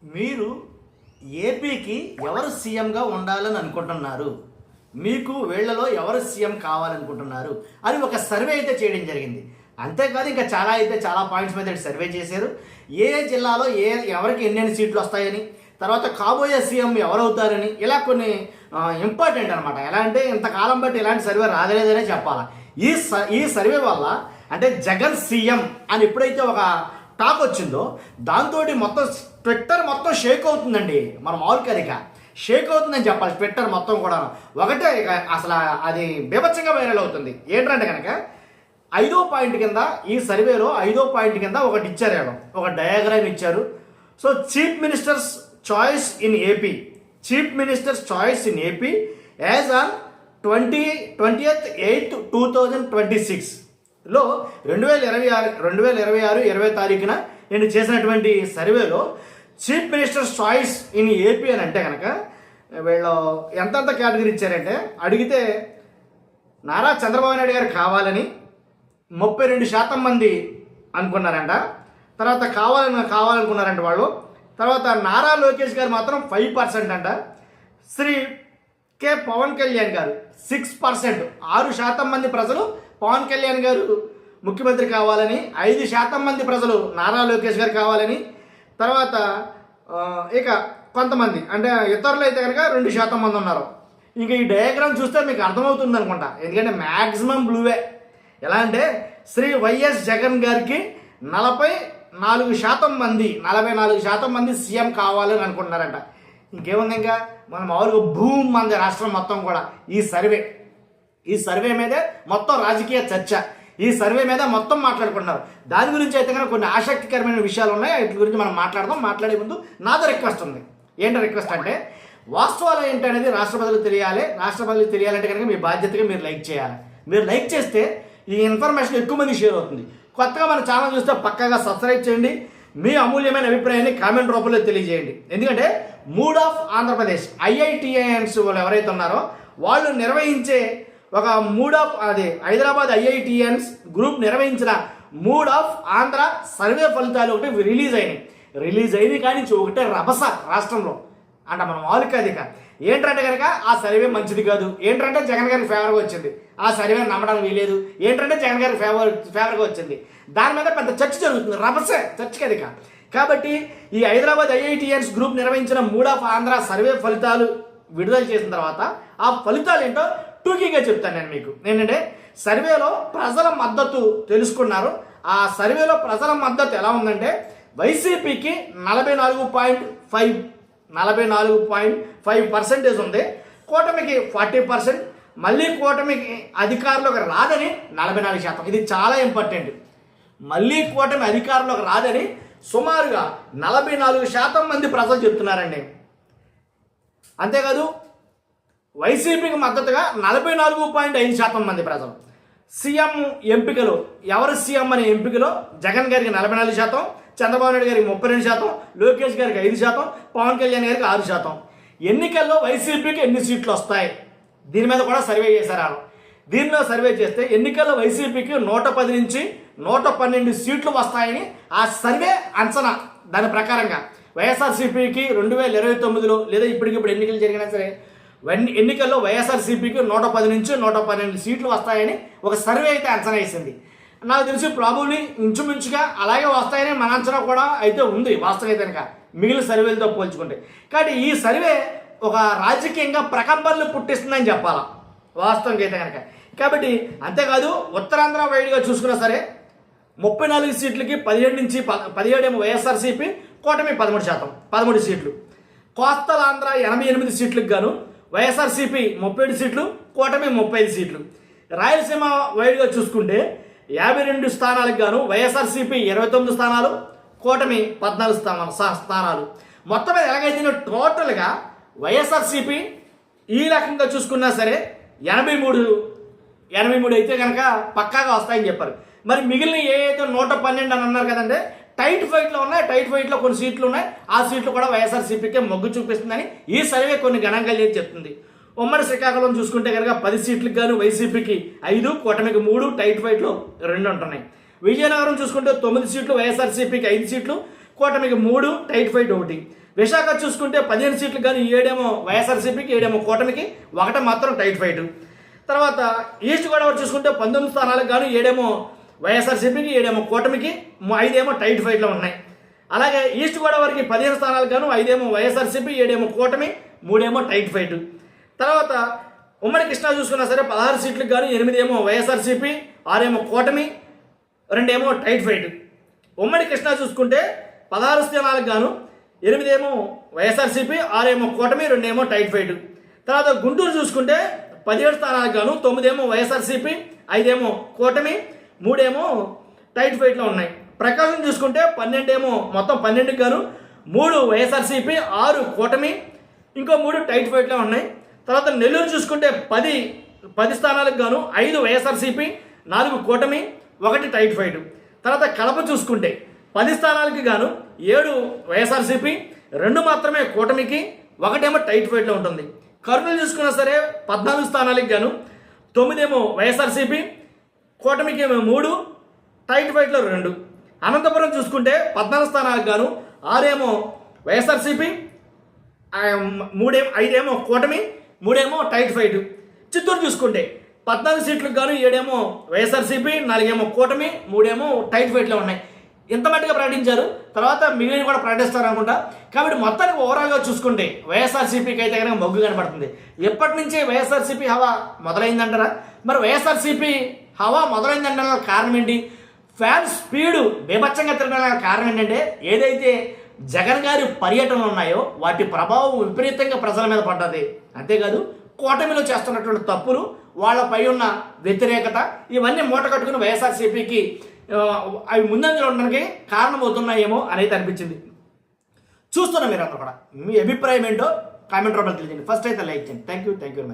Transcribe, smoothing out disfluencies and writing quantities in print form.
మీరు ఏపీకి ఎవరు సీఎంగా ఉండాలని అనుకుంటున్నారు, మీకు వీళ్ళలో ఎవరు సీఎం కావాలనుకుంటున్నారు అని ఒక సర్వే అయితే చేయడం జరిగింది. అంతేకాదు ఇంకా చాలా పాయింట్స్ మీద సర్వే చేశారు. ఏ జిల్లాలో ఎవరికి ఎన్నెన్ని సీట్లు వస్తాయని, తర్వాత కాబోయే సీఎం ఎవరవుతారని, ఇలా కొన్ని ఇంపార్టెంట్ అనమాట. ఎలా అంటే ఇంతకాలం బట్టి ఇలాంటి సర్వే రాలేదనే చెప్పాలి. ఈ సర్వే వల్ల అంటే జగన్ సీఎం అని ఎప్పుడైతే ఒక టాక్ వచ్చిందో దాంతో మొత్తం ట్విట్టర్ మొత్తం షేక్ అవుతుందండి. మన మామూలుగా షేక్ అవుతుందని చెప్పాలి. ట్విట్టర్ మొత్తం కూడా ఒకటే అసలు అది బీభత్సంగా వైరల్ అవుతుంది. ఏంటంటే కనుక 5వ పాయింట్ కింద, ఈ సర్వేలో 5వ పాయింట్ కింద ఒకటి ఇచ్చారు, ఒక డయాగ్రామ్ ఇచ్చారు. So chief minister's choice in AP, chief minister's choice in AP as on 20/8/2026లో 2026 తారీఖున నేను చేసినటువంటి సర్వేలో chief minister's choice in AP అని అంటే కనుక వీళ్ళు ఎంతంత కేటగిరీ ఇచ్చారంటే, అడిగితే నారా చంద్రబాబు నాయుడు గారు కావాలని 32% మంది అనుకున్నారంట. తర్వాత కావాలనుకున్నారంట వాళ్ళు. తర్వాత నారా లోకేష్ గారు మాత్రం 5% అంట. శ్రీ కె పవన్ కళ్యాణ్ గారు 6%, 6% మంది ప్రజలు పవన్ కళ్యాణ్ గారు ముఖ్యమంత్రి కావాలని, 5% మంది ప్రజలు నారా లోకేష్ గారు కావాలని, తర్వాత ఇక కొంతమంది అంటే ఇతరులు అయితే కనుక 2% మంది ఉన్నారు. ఇంకా ఈ డయాగ్రామ్ చూస్తే మీకు అర్థమవుతుంది అనుకుంటా, ఎందుకంటే మ్యాక్సిమం బ్లూవే. ఎలా అంటే శ్రీ వైఎస్ జగన్ గారికి 44% మంది సీఎం కావాలని అనుకుంటున్నారంట. ఇంకేముంది, ఇంకా మన మామూలుగా భూమి మంది రాష్ట్రం మొత్తం కూడా ఈ సర్వే మీదే మొత్తం రాజకీయ చర్చ, ఈ సర్వే మీద మొత్తం మాట్లాడుకుంటున్నారు. దాని గురించి అయితే కనుక కొన్ని ఆసక్తికరమైన విషయాలు ఉన్నాయి. వీటి గురించి మనం మాట్లాడే ముందు నాదో రిక్వెస్ట్ ఉంది. ఏంటో రిక్వెస్ట్ అంటే, వాస్తవాలు ఏంటనేది రాష్ట్ర ప్రజలకు తెలియాలి. రాష్ట్ర ప్రజలకు తెలియాలంటే కనుక మీ బాధ్యతగా మీరు లైక్ చేయాలి. మీరు లైక్ చేస్తే ఈ ఇన్ఫర్మేషన్ ఎక్కువ మంది షేర్ అవుతుంది. కొత్తగా మన ఛానల్ చూస్తే పక్కాగా సబ్స్క్రైబ్ చేయండి. మీ అమూల్యమైన అభిప్రాయాన్ని కామెంట్ రూపంలో తెలియజేయండి. ఎందుకంటే మూడ్ ఆఫ్ ఆంధ్రప్రదేశ్ IITians వాళ్ళు ఎవరైతే ఉన్నారో వాళ్ళు నిర్వహించే ఒక హైదరాబాద్ IITians గ్రూప్ నిర్వహించిన మూడ్ ఆఫ్ ఆంధ్ర సర్వే ఫలితాలు ఒకటి రిలీజ్ అయినాయి. కానీ ఒకటే రభస రాష్ట్రంలో అంట. మనం మామూలుగా ఏంటంటే కనుక ఆ సర్వే మంచిది కాదు, ఏంటంటే జగన్ గారికి ఫేవర్గా వచ్చింది, ఆ సర్వే నమ్మడానికి వీలేదు, ఏంటంటే జగన్ గారికి ఫేవర్గా వచ్చింది. దాని మీద పెద్ద చర్చ జరుగుతుంది, రభసే చర్చ కదిక. కాబట్టి ఈ హైదరాబాద్ IITians గ్రూప్ నిర్వహించిన మూడ్ ఆఫ్ ఆంధ్ర సర్వే ఫలితాలు విడుదల చేసిన తర్వాత ఆ ఫలితాలు ఏంటో టూకీగా చెప్తాను నేను మీకు. ఏంటంటే సర్వేలో ప్రజల మద్దతు తెలుసుకున్నారు. ఆ సర్వేలో ప్రజల మద్దతు ఎలా ఉందంటే వైసీపీకి 44.5% ఉంది, కూటమికి 40%, మళ్ళీ కూటమికి అధికారంలోకి రాదని 44%. ఇది చాలా ఇంపార్టెంట్. మళ్ళీ కూటమి అధికారంలోకి రాదని సుమారుగా 44% మంది ప్రజలు చెప్తున్నారండి. అంతేకాదు వైసీపీకి మద్దతుగా 44.5% మంది ప్రజలు. సీఎం ఎంపికలో ఎవరు సీఎం అనే ఎంపికలో జగన్ గారికి 44%, చంద్రబాబు నాయుడు గారికి 32%, లోకేష్ గారికి 5%, పవన్ కళ్యాణ్ గారికి 6%. ఎన్నికల్లో వైసీపీకి ఎన్ని సీట్లు వస్తాయి దీని మీద కూడా సర్వే చేశారు. దీనిలో సర్వే చేస్తే ఎన్నికల్లో వైసీపీకి 110 నుంచి 112 సీట్లు వస్తాయని ఆ సర్వే అంచనా. దాని ప్రకారంగా వైఎస్ఆర్సీపీకి 2029లో లేదా ఇప్పటికిప్పుడు ఎన్నికలు జరిగినా సరే ఎన్నికల్లో వైఎస్ఆర్సీపీకి 110 నుంచి 112 సీట్లు వస్తాయని ఒక సర్వే అయితే అంచనా వేసింది. నాకు తెలిసి ప్రాబబ్లీ ఇంచుమించుగా అలాగే వస్తాయని మన అంచనా కూడా అయితే ఉంది వాస్తవం అయితే కనుక మిగిలిన సర్వేలతో పోల్చుకుంటే. కాబట్టి ఈ సర్వే ఒక రాజకీయంగా ప్రకంపనలు పుట్టిస్తుందని చెప్పాలా వాస్తవంగా అయితే కనుక. కాబట్టి అంతేకాదు ఉత్తరాంధ్ర వైడ్గా చూసుకున్నా సరే 34 సీట్లకి 17 వైఎస్ఆర్సీపీ, కూటమి 13 సీట్లు. కోస్తలాంధ్ర 88 సీట్లకు గాను వైఎస్ఆర్సీపీ 37 సీట్లు, కూటమి 35 సీట్లు. రాయలసీమ వైడ్గా చూసుకుంటే 52 స్థానాలకు గాను వైఎస్ఆర్సీపీ 29 స్థానాలు, కూటమి 14 స్థానాలు. మొత్తం మీద ఎలాగైతే టోటల్గా వైఎస్ఆర్సీపీ ఈ రకంగా చూసుకున్నా సరే 83 అయితే కనుక పక్కాగా వస్తాయని చెప్పారు. మరి మిగిలిన ఏదైతే 112 అని అన్నారు కదంటే టైట్ ఫైట్లో ఉన్నాయి. టైట్ ఫైట్లో కొన్ని సీట్లు ఉన్నాయి. ఆ సీట్లు కూడా వైఎస్ఆర్సీపీకే మొగ్గు చూపిస్తుందని ఈ సర్వే కొన్ని గణాంకాలు చెప్తుంది. ఉమ్మడి శ్రీకాకుళం చూసుకుంటే కనుక 10 సీట్లకు గాను వైసీపీకి 5, కూటమికి 3, టైట్ ఫైట్లో 2 ఉంటున్నాయి. విజయనగరం చూసుకుంటే 9 సీట్లు వైఎస్ఆర్సీపీకి 5 సీట్లు, కూటమికి 3, టైట్ ఫైట్ 1. విశాఖ చూసుకుంటే 15 సీట్లు కానీ 7 వైఎస్ఆర్సీపీకి 7 కూటమికి, 1 మాత్రం టైట్ ఫైట్. తర్వాత ఈస్ట్ గోదావరి చూసుకుంటే 19 స్థానాలకు గాను 7 వైఎస్ఆర్సీపీకి, 7 కూటమికి, 5 టైట్ ఫైట్లో ఉన్నాయి. అలాగే ఈస్ట్ గోదావరికి 15 స్థానాలకు గాను 5 వైఎస్ఆర్సీపీ, 7 కూటమి, 3 టైట్ ఫైట్. తర్వాత ఉమ్మడి కృష్ణా చూసుకున్నా సరే 16 సీట్లకు గాను 8 వైఎస్ఆర్సీపీ, 6 కూటమి, 2 టైట్ ఫైట్. ఉమ్మడి కృష్ణా చూసుకుంటే 16 స్థానాలకు గాను 8 వైఎస్ఆర్సీపీ, 6 కూటమి, 2 టైట్ ఫైట్. తర్వాత గుంటూరు చూసుకుంటే 17 స్థానాలకు గాను 9 వైఎస్ఆర్సీపీ, 5 కూటమి, 3 టైట్ ఫైట్లో ఉన్నాయి. ప్రకాశం చూసుకుంటే 12 మొత్తం 12కి గాను 3 వైఎస్ఆర్సీపీ, 6 కూటమి, ఇంకో 3 టైట్ ఫైట్లో ఉన్నాయి. తర్వాత నెల్లూరు చూసుకుంటే 10 స్థానాలకు గాను 5 వైఎస్ఆర్సీపీ, 4 కూటమి, 1 టైట్ ఫైట్. తర్వాత కడప చూసుకుంటే 10 స్థానాలకి గాను 7 వైఎస్ఆర్సీపీ, 2 మాత్రమే కూటమికి, 1 టైట్ ఫైట్లో ఉంటుంది. కర్నూలు చూసుకున్నా సరే 14 స్థానాలకి గాను 9 వైఎస్ఆర్సీపీ, కూటమికి 3, టైట్ ఫైట్లో 2. అనంతపురం చూసుకుంటే 14 స్థానాలకు గాను 6 వైఎస్ఆర్సీపీ, 5 కూటమి, 3 టైట్ ఫైట్. చిత్తూరు చూసుకుంటే 14 సీట్లకు గాను 7 వైఎస్ఆర్సీపీ, 4 కూటమి, 3 టైట్ ఫైట్లో ఉన్నాయి. ఇంత మట్టుగా ప్రకటించారు, తర్వాత మిగిలిన కూడా ప్రకటిస్తారు అనుకుంటా. కాబట్టి మొత్తానికి ఓవరాల్గా చూసుకుంటే వైఎస్ఆర్సీపీకి అయితే కనుక మొగ్గు కనపడుతుంది. ఎప్పటి నుంచే వైఎస్ఆర్సీపీ హవా మొదలైందంటారా? మరి వైఎస్ఆర్సీపీ హవా మొదలైందంటారా కారణం ఏంటి? ఫ్యాన్ స్పీడు బీభత్సంగా తిరగడానికి కారణం ఏంటంటే ఏదైతే జగన్ గారి పర్యటనలు ఉన్నాయో వాటి ప్రభావం విపరీతంగా ప్రజల మీద పడ్డది. అంతేకాదు కూటమిలో చేస్తున్నటువంటి తప్పులు, వాళ్ళపై ఉన్న వ్యతిరేకత, ఇవన్నీ మూట కట్టుకుని వైఎస్ఆర్సీపీకి అవి ముందంజలో ఉండడానికి కారణమవుతున్నాయేమో అనేది అనిపించింది. చూస్తున్నా మీరు అందరూ కూడా మీ అభిప్రాయం ఏంటో కామెంట్ రూపంలో తెలియజేయండి. ఫస్ట్ అయితే లైక్ చేయండి. Thank you very much.